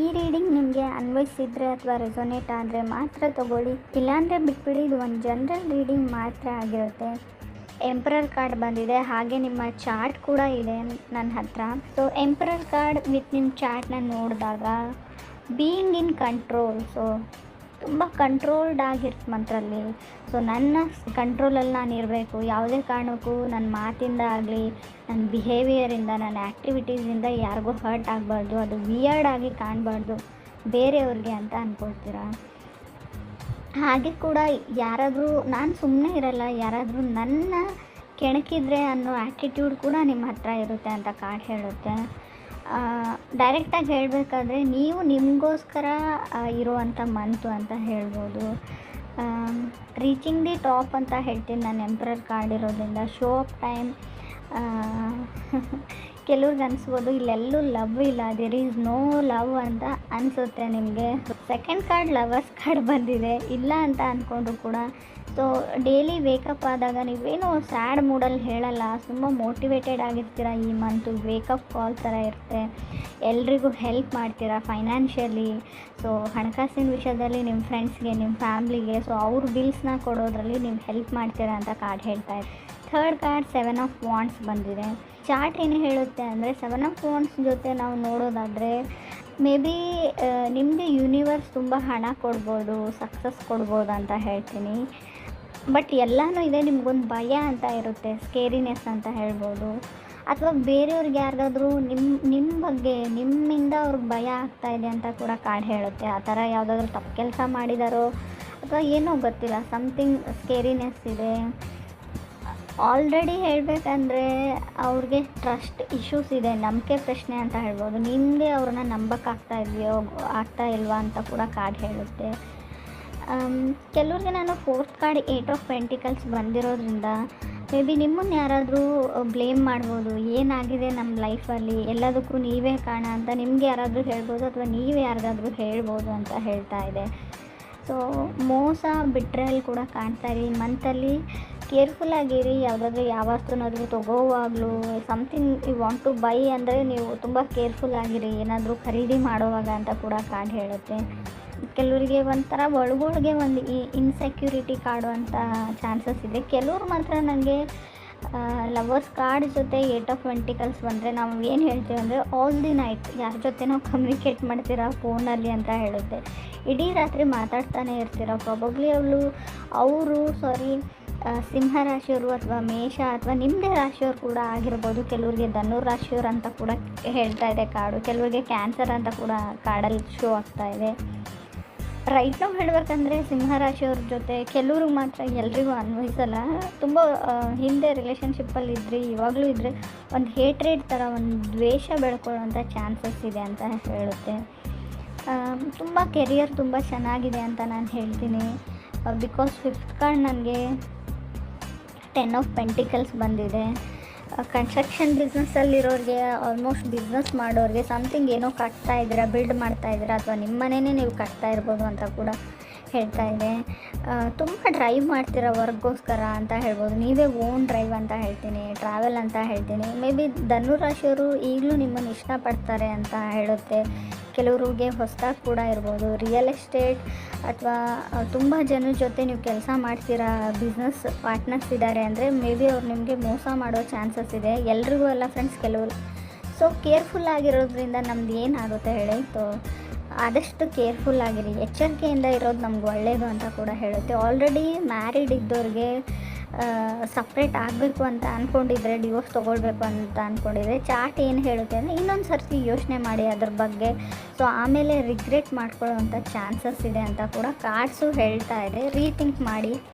ಈ ರೀಡಿಂಗ್ ನಿಮಗೆ ಅನ್ವಯಿಸಿದರೆ ಅಥವಾ ರೆಸೊನೇಟ್ ಆದರೆ ಮಾತ್ರ ತೊಗೊಳ್ಳಿ, ಇಲ್ಲಾಂದರೆ ಬಿಟ್ಬಿಡಿ. ಇದು ಒಂದು ಜನರಲ್ ರೀಡಿಂಗ್ ಮಾತ್ರ ಆಗಿರುತ್ತೆ. ಎಂಪರರ್ ಕಾರ್ಡ್ ಬಂದಿದೆ, ಹಾಗೆ ನಿಮ್ಮ ಚಾರ್ಟ್ ಕೂಡ ಇದೆ ನನ್ನ ಹತ್ರ. ಸೊ ಎಂಪರರ್ ಕಾರ್ಡ್ ವಿತ್ ನಿಮ್ಮ ಚಾರ್ಟ್ನ ನೋಡಿದಾಗ ಬೀಯಿಂಗ್ ಇನ್ ಕಂಟ್ರೋಲ್, ಸೊ ತುಂಬ ಕಂಟ್ರೋಲ್ಡ್ ಆಗಿರ್ತ ಮಂತ್ರಲ್ಲಿ. ಸೊ ನನ್ನ ಕಂಟ್ರೋಲಲ್ಲಿ ನಾನು ಇರಬೇಕು, ಯಾವುದೇ ಕಾರಣಕ್ಕೂ ನನ್ನ ಮಾತಿಂದ ಆಗಲಿ, ನನ್ನ ಬಿಹೇವಿಯರಿಂದ, ನನ್ನ ಆ್ಯಕ್ಟಿವಿಟೀಸಿಂದ ಯಾರಿಗೂ ಹರ್ಟ್ ಆಗಬಾರ್ದು, ಅದು ವಿಯರ್ಡ್ ಆಗಿ ಕಾಣಬಾರ್ದು ಬೇರೆಯವ್ರಿಗೆ ಅಂತ ಅಂದ್ಕೊಳ್ತೀರ. ಹಾಗೆ ಕೂಡ ಯಾರಾದರೂ ನಾನು ಸುಮ್ಮನೆ ಇರಲ್ಲ, ಯಾರಾದರೂ ನನ್ನ ಕೆಣಕಿದ್ರೆ ಅನ್ನೋ ಆ್ಯಟಿಟ್ಯೂಡ್ ಕೂಡ ನಿಮ್ಮ ಹತ್ರ ಇರುತ್ತೆ ಅಂತ ಕಾರ್ಡ್ ಹೇಳುತ್ತೆ. ಡೈರೆಕ್ಟಾಗಿ ಹೇಳಬೇಕಾದ್ರೆ ನೀವು ನಿಮಗೋಸ್ಕರ ಇರುವಂಥ ಮಂತು ಅಂತ ಹೇಳ್ಬೋದು. ರೀಚಿಂಗ್ ದಿ ಟಾಪ್ ಅಂತ ಹೇಳ್ತೀನಿ ನಾನು ಎಂಪರರ್ ಕಾರ್ಡ್ ಇರೋದ್ರಿಂದ. Show of time. ಕೆಲವ್ರಿಗೆ ಅನಿಸ್ಬೋದು ಇಲ್ಲೆಲ್ಲೂ ಲವ್ ಇಲ್ಲ, ದೇರ್ ಈಸ್ ನೋ ಲವ್ ಅಂತ ಅನಿಸುತ್ತೆ ನಿಮಗೆ. ಸೆಕೆಂಡ್ ಕಾರ್ಡ್ ಲವರ್ಸ್ ಕಾರ್ಡ್ ಬಂದಿದೆ, ಇಲ್ಲ ಅಂತ ಅಂದ್ಕೊಂಡ್ರು ಕೂಡ. ಸೊ ಡೈಲಿ ವೇಕಪ್ ಆದಾಗ ನೀವೇನು ಸ್ಯಾಡ್ ಮೂಡಲ್ಲಿ ಹೇಳಲ್ಲ, ತುಂಬ ಮೋಟಿವೇಟೆಡ್ ಆಗಿರ್ತೀರ. ಈ ಮಂತು ವೇಕಪ್ ಕಾಲ್ ಥರ ಇರುತ್ತೆ. ಎಲ್ರಿಗೂ ಹೆಲ್ಪ್ ಮಾಡ್ತೀರಾ ಫೈನಾನ್ಷಿಯಲಿ. ಸೊ ಹಣಕಾಸಿನ ವಿಷಯದಲ್ಲಿ ನಿಮ್ಮ ಫ್ರೆಂಡ್ಸ್ಗೆ, ನಿಮ್ಮ ಫ್ಯಾಮ್ಲಿಗೆ, ಸೊ ಅವ್ರ ಬಿಲ್ಸ್ನ ಕೊಡೋದ್ರಲ್ಲಿ ನೀವು ಹೆಲ್ಪ್ ಮಾಡ್ತೀರಾ ಅಂತ ಕಾರ್ಡ್ ಹೇಳ್ತಾ ಇದೆ. ಥರ್ಡ್ ಕಾರ್ಡ್ 7 ಆಫ್ ವಾಂಡ್ಸ್ ಬಂದಿದೆ. ಚಾರ್ಟ್ ಏನು ಹೇಳುತ್ತೆ ಅಂದರೆ 7 ಆಫ್ ವಾಂಡ್ಸ್ ಜೊತೆ ನಾವು ನೋಡೋದಾದರೆ ಮೇ ಬಿ ನಿಮಗೆ ಯೂನಿವರ್ಸ್ ತುಂಬ ಹಣ ಕೊಡ್ಬೋದು, ಸಕ್ಸಸ್ ಕೊಡ್ಬೋದು ಅಂತ ಹೇಳ್ತೀನಿ. ಬಟ್ ಎಲ್ಲನೂ ಇದೆ, ನಿಮ್ಗೊಂದು ಭಯ ಅಂತ ಇರುತ್ತೆ, ಸ್ಕೇರಿನೆಸ್ ಅಂತ ಹೇಳ್ಬೋದು. ಅಥವಾ ಬೇರೆಯವ್ರಿಗೆ ಯಾರಿಗಾದ್ರೂ ನಿಮ್ಮ ಬಗ್ಗೆ, ನಿಮ್ಮಿಂದ ಅವ್ರಿಗೆ ಭಯ ಆಗ್ತಾಯಿದೆ ಅಂತ ಕೂಡ ಕಾರ್ಡ್ ಹೇಳುತ್ತೆ. ಆ ಥರ ಯಾವುದಾದ್ರೂ ತಪ್ಪು ಕೆಲಸ ಮಾಡಿದಾರೋ ಅಥವಾ ಏನೋ ಗೊತ್ತಿಲ್ಲ, ಸಮಥಿಂಗ್ ಸ್ಕೇರಿನೆಸ್ ಇದೆ. ಆಲ್ರೆಡಿ ಹೇಳಬೇಕಂದ್ರೆ ಅವ್ರಿಗೆ ಟ್ರಸ್ಟ್ ಇಶ್ಯೂಸ್ ಇದೆ, ನಂಬಿಕೆ ಪ್ರಶ್ನೆ ಅಂತ ಹೇಳ್ಬೋದು. ನಿಮಗೆ ಅವ್ರನ್ನ ಆಗ್ತಾ ಇಲ್ವಾ ಅಂತ ಕೂಡ ಕಾರ್ಡ್ ಹೇಳುತ್ತೆ. ಕೆಲವ್ರಿಗೆ ನಾನು ಫೋರ್ತ್ ಕಾರ್ಡ್ 8 ಆಫ್ ಪೆಂಟಿಕಲ್ಸ್ ಬಂದಿರೋದ್ರಿಂದ ಮೇ ಬಿ ನಿಮ್ಮನ್ನು ಯಾರಾದರೂ ಬ್ಲೇಮ್ ಮಾಡ್ಬೋದು, ಏನಾಗಿದೆ ನಮ್ಮ ಲೈಫಲ್ಲಿ, ಎಲ್ಲದಕ್ಕೂ ನೀವೇ ಕಾರಣ ಅಂತ ನಿಮಗೆ ಯಾರಾದರೂ ಹೇಳ್ಬೋದು, ಅಥವಾ ನೀವೇ ಯಾರಿಗಾದ್ರೂ ಹೇಳ್ಬೋದು ಅಂತ ಹೇಳ್ತಾ ಇದೆ. ಸೊ ಮೋಸ ಬಿಟ್ರೆಯಲ್ಲಿ ಕೂಡ ಕಾಣ್ತಾ ಇರಿ. ಮಂತಲ್ಲಿ ಕೇರ್ಫುಲ್ಲಾಗಿರಿ. ಯಾವತ್ತೂ ತೊಗೋವಾಗಲೂ something you want to buy ಅಂದರೆ ನೀವು ತುಂಬ ಕೇರ್ಫುಲ್ಲಾಗಿರಿ, ಏನಾದರೂ ಖರೀದಿ ಮಾಡೋವಾಗ ಅಂತ ಕೂಡ ಕಾರ್ಡ್ ಹೇಳುತ್ತೆ. ಕೆಲವರಿಗೆ ಒಂಥರ ಒಳಗೊಳಗೆ ಒಂದು ಇನ್ಸೆಕ್ಯೂರಿಟಿ ಕಾಡುವಂಥ ಚಾನ್ಸಸ್ ಇದೆ. ಕೆಲವ್ರು ಮಾತ್ರ ನನಗೆ ಲವರ್ಸ್ ಕಾರ್ಡ್ ಜೊತೆ 8 ಆಫ್ ಪೆಂಟಿಕಲ್ಸ್ ಬಂದರೆ ನಾವು ಏನು ಹೇಳ್ತೀವಿ ಅಂದರೆ ಆಲ್ ದಿ ನೈಟ್ ಯಾರ ಜೊತೆ ನಾವು ಕಮ್ಯುನಿಕೇಟ್ ಮಾಡ್ತೀರಾ ಫೋನಲ್ಲಿ ಅಂತ ಹೇಳುತ್ತೆ. ಇಡೀ ರಾತ್ರಿ ಮಾತಾಡ್ತಾನೆ ಇರ್ತೀರ. ಪ್ರಾಬಬ್ಲಿ ಅವರು ಸಿಂಹ ರಾಶಿಯವರು ಅಥವಾ ಮೇಷ ಅಥವಾ ನಿಮ್ಮದೇ ರಾಶಿಯವರು ಕೂಡ ಆಗಿರ್ಬೋದು. ಕೆಲವರಿಗೆ ಧನು ರಾಶಿಯವರು ಅಂತ ಕೂಡ ಹೇಳ್ತಾ ಇದೆ ಕಾರ್ಡು. ಕೆಲವರಿಗೆ ಕ್ಯಾನ್ಸರ್ ಅಂತ ಕೂಡ ಕಾರ್ಡಲ್ಲಿ ಶೋ ಆಗ್ತಾ ಇದೆ. ರೈಟ್ ನಾವು ಹೇಳಬೇಕಂದ್ರೆ ಸಿಂಹ ರಾಶಿಯವ್ರ ಜೊತೆ ಕೆಲವ್ರಿಗೆ ಮಾತ್ರ, ಎಲ್ರಿಗೂ ಅನ್ವಯಿಸಲ್ಲ. ತುಂಬ ಹಿಂದೆ ರಿಲೇಷನ್ಶಿಪ್ಪಲ್ಲಿ ಇದ್ದರೆ, ಇವಾಗಲೂ ಇದ್ದರೆ ಒಂದು ಹೇಟ್ರೇಡ್ ಥರ, ಒಂದು ದ್ವೇಷ ಬೆಳ್ಕೊಳ್ಳೋಂಥ ಚಾನ್ಸಸ್ ಇದೆ ಅಂತ ಹೇಳುತ್ತೆ. ತುಂಬ ಕೆರಿಯರ್ ತುಂಬ ಚೆನ್ನಾಗಿದೆ ಅಂತ ನಾನು ಹೇಳ್ತೀನಿ. ಬಿಕಾಸ್ ಫಿಫ್ತ್ ಕಾರ್ಡ್ ನನಗೆ 10 ಆಫ್ ಪೆಂಟಿಕಲ್ಸ್ ಬಂದಿದೆ. ಕನ್ಸ್ಟ್ರಕ್ಷನ್ ಬಿಸ್ನೆಸ್ಸಲ್ಲಿರೋರಿಗೆ, ಆಲ್ಮೋಸ್ಟ್ ಬಿಸ್ನೆಸ್ ಮಾಡೋರಿಗೆ ಸಮಥಿಂಗ್ ಏನೋ ಕಟ್ತಾ ಇದ್ದೀರಾ, ಬಿಲ್ಡ್ ಮಾಡ್ತಾಯಿದ್ದೀರಾ, ಅಥವಾ ನಿಮ್ಮ ಮನೆಯೇ ನೀವು ಕಟ್ತಾ ಇರ್ಬೋದು ಅಂತ ಕೂಡ ಹೇಳ್ತಾ ಇದೆ. ತುಂಬ ಡ್ರೈವ್ ಮಾಡ್ತೀರಾ ವರ್ಕ್ಗೋಸ್ಕರ ಅಂತ ಹೇಳ್ಬೋದು. ನೀವೇ ಓನ್ ಡ್ರೈವ್ ಅಂತ ಹೇಳ್ತೀನಿ, ಟ್ರಾವೆಲ್ ಅಂತ ಹೇಳ್ತೀನಿ. ಮೇ ಬಿ ಧನು ರಾಶಿಯವರು ಈಗಲೂ ನಿಮ್ಮನ್ನು ಇಷ್ಟಪಡ್ತಾರೆ ಅಂತ ಹೇಳುತ್ತೆ. ಕೆಲವ್ರಿಗೆ ಹೊಸದಾಗಿ ಕೂಡ ಇರ್ಬೋದು. ರಿಯಲ್ ಎಸ್ಟೇಟ್ ಅಥವಾ ತುಂಬ ಜನರ ಜೊತೆ ನೀವು ಕೆಲಸ ಮಾಡ್ತೀರಾ, ಬಿಸ್ನೆಸ್ ಪಾರ್ಟ್ನರ್ಸ್ ಇದ್ದಾರೆ ಅಂದರೆ ಮೇ ಬಿ ಅವ್ರು ನಿಮಗೆ ಮೋಸ ಮಾಡೋ ಚಾನ್ಸಸ್ ಇದೆ. ಎಲ್ರಿಗೂ ಅಲ್ಲ ಫ್ರೆಂಡ್ಸ್, ಕೆಲವರು. ಸೊ ಕೇರ್ಫುಲ್ ಆಗಿರೋದ್ರಿಂದ ನಮ್ದು ಏನಾಗುತ್ತೆ ಹೇಳಿ. ಸೊ ಆದಷ್ಟು ಕೇರ್ಫುಲ್ ಆಗಿರಿ, ಎಚ್ಚರಿಕೆಯಿಂದ ಇರೋದು ನಮ್ಗೆ ಒಳ್ಳೆಯದು ಅಂತ ಕೂಡ ಹೇಳುತ್ತೆ. ಆಲ್ರೆಡಿ ಮ್ಯಾರಿಡ್ ಇದ್ದವ್ರಿಗೆ ಸಪ್ರೇಟ್ ಆಗಬೇಕು ಅಂತ ಅಂದ್ಕೊಂಡಿದ್ರೆ, ಡಿವೋರ್ಸ್ ತೊಗೊಳ್ಬೇಕು ಅಂತ ಅಂದ್ಕೊಂಡಿದ್ರೆ, ಚಾರ್ಟ್ ಏನು ಹೇಳುತ್ತೆ ಅಂದರೆ ಇನ್ನೊಂದು ಸರ್ತಿ ಯೋಚನೆ ಮಾಡಿ ಅದ್ರ ಬಗ್ಗೆ. ಸೊ ಆಮೇಲೆ ರಿಗ್ರೆಟ್ ಮಾಡ್ಕೊಳ್ಳೋವಂಥ ಚಾನ್ಸಸ್ ಇದೆ ಅಂತ ಕೂಡ ಕಾರ್ಡ್ಸು ಹೇಳ್ತಾ ಇದೆ. ರೀಥಿಂಕ್ ಮಾಡಿ.